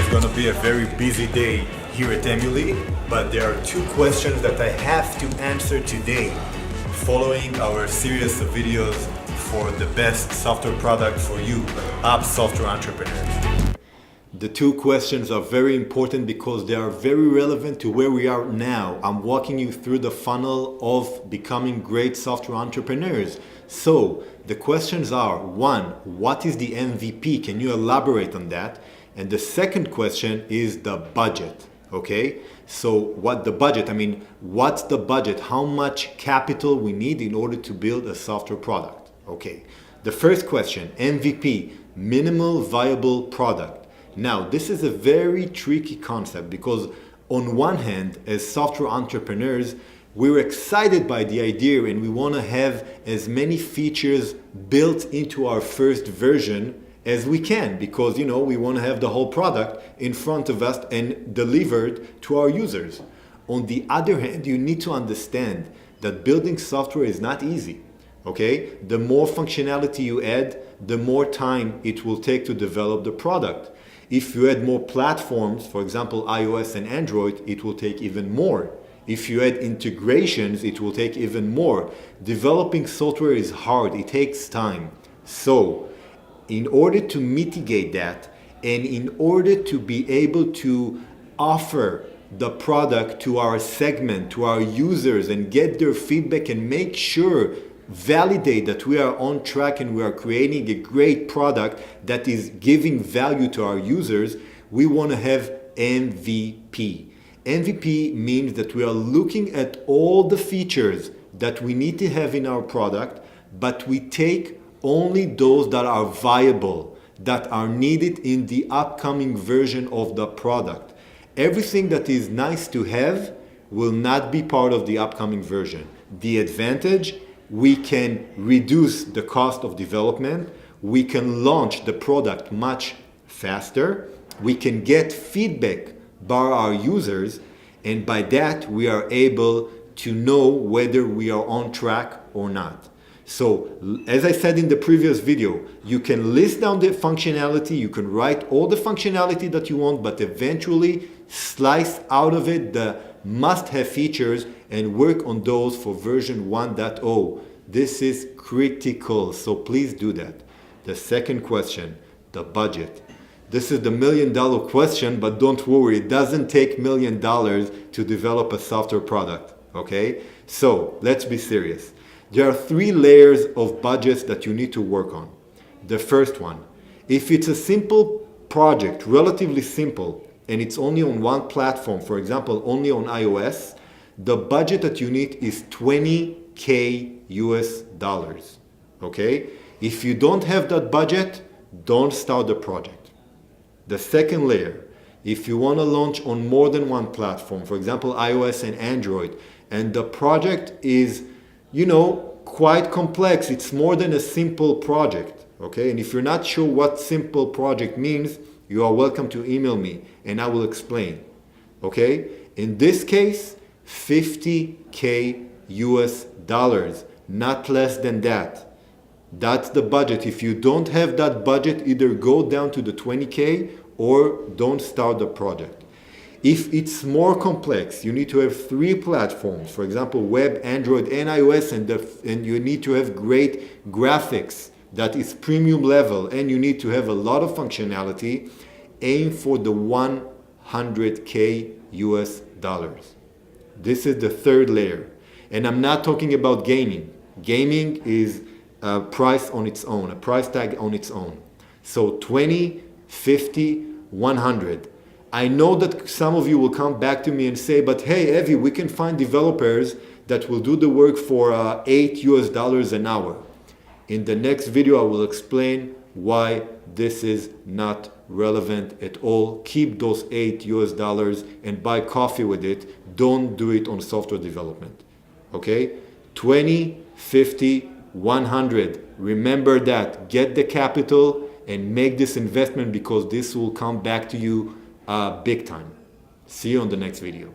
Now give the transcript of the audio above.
is going to be a very busy day here at Emyoli, but there are two questions that I have to answer today following our series of videos for the best software product for you, app software entrepreneurs. The two questions are very important because they are very relevant to where we are now. I'm walking you through the funnel of becoming great software entrepreneurs. So the questions are, one, what is the MVP? Can you elaborate on that? And the second question is the budget. Okay, so what's the budget? How much capital we need in order to build a software product? Okay, the first question, MVP, minimal viable product. Now, this is a very tricky concept because on one hand, as software entrepreneurs, we're excited by the idea and we want to have as many features built into our first version as we can because, we want to have the whole product in front of us and delivered to our users. On the other hand, you need to understand that building software is not easy. Okay? The more functionality you add, the more time it will take to develop the product. If you add more platforms, for example, iOS and Android, it will take even more. If you add integrations, it will take even more. Developing software is hard, it takes time. So, in order to mitigate that, and in order to be able to offer the product to our segment, to our users, and get their feedback and make sure validate that we are on track and we are creating a great product that is giving value to our users, we want to have MVP. MVP means that we are looking at all the features that we need to have in our product, but we take only those that are viable, that are needed in the upcoming version of the product. Everything that is nice to have will not be part of the upcoming version. The advantage, we can reduce the cost of development, we can launch the product much faster, we can get feedback by our users, and by that we are able to know whether we are on track or not. So, as I said in the previous video, you can list down the functionality, you can write all the functionality that you want, but eventually slice out of it the must-have features and work on those for version 1.0. This is critical, so please do that. The second question, the budget. This is the million-dollar question, but don't worry, it doesn't take $1 million to develop a software product, okay? So, let's be serious. There are 3 layers of budgets that you need to work on. The first one, if it's a simple project, relatively simple, and it's only on one platform, for example, only on iOS, the budget that you need is $20,000 US. Okay? If you don't have that budget, don't start the project. The second layer, if you want to launch on more than one platform, for example, iOS and Android, and the project is, quite complex, it's more than a simple project. Okay? And if you're not sure what simple project means, you are welcome to email me and I will explain. Okay? In this case, $50,000 US, not less than that. That's the budget. If you don't have that budget, either go down to the $20,000 or don't start the project. If it's more complex, you need to have 3 platforms, for example, web, Android, and iOS, and you need to have great graphics that is premium level, and you need to have a lot of functionality, aim for the $100,000 US. This is the third layer. And I'm not talking about gaming. Gaming is a price on its own, a price tag on its own. So 20, 50, 100. I know that some of you will come back to me and say, but hey, Evie, we can find developers that will do the work for $8 US an hour. In the next video, I will explain why this is not relevant at all. Keep those $8 US and buy coffee with it. Don't do it on software development. Okay? 20, 50, 100. Remember that. Get the capital and make this investment because this will come back to you big time. See you on the next video.